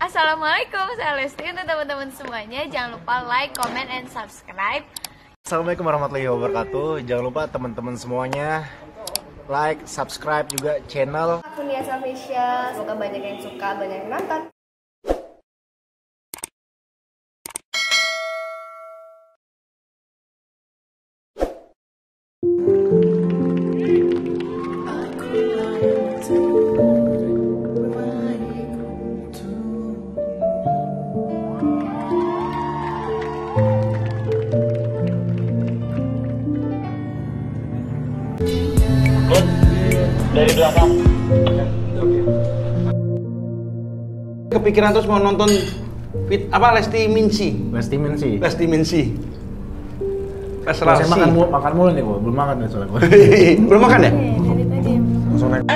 Assalamualaikum, saya Lesti. Untuk teman-teman semuanya, jangan lupa like, comment, and subscribe. Assalamualaikum warahmatullahi wabarakatuh. Jangan lupa teman-teman semuanya like, subscribe juga channel Akun Yasa Official. Semoga banyak yang suka, banyak yang nonton. Dari belakang. Kepikiran terus mau nonton Lesti Minsi. Lesti Minsi. Pas Saya Rasi. makan mulu nih, belum makan nih soalnya. Belum makan ya? Langsung naik.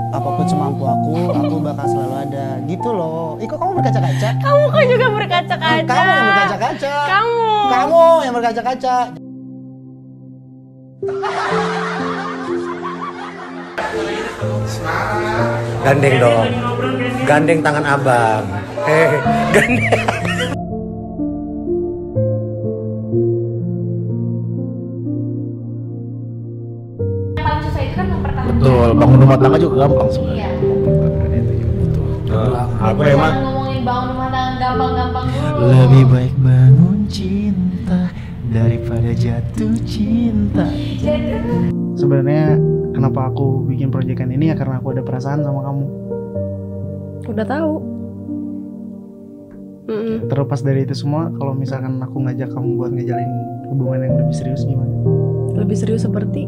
Apapun semampu aku bakal selalu ada. Gitu loh. Iko, kamu berkaca-kaca? Kamu kok juga berkaca-kaca? Kamu yang berkaca-kaca. Kamu yang berkaca-kaca. Gandeng dong. Gandeng tangan abang. Gandeng. Yang paling susah itu kan mempertahankan. Betul, bangun rumah tangga juga gampang sebenarnya. Aku Jangan emang ngomongin bangun rumah tangga gampang-gampang dulu. Lebih baik bangun cinta daripada jatuh cinta. Sebenarnya kenapa aku bikin proyekan ini ya karena aku ada perasaan sama kamu. Udah tahu. Terlepas dari itu semua, kalau misalkan aku ngajak kamu buat ngejalin hubungan yang lebih serius gimana? Lebih serius seperti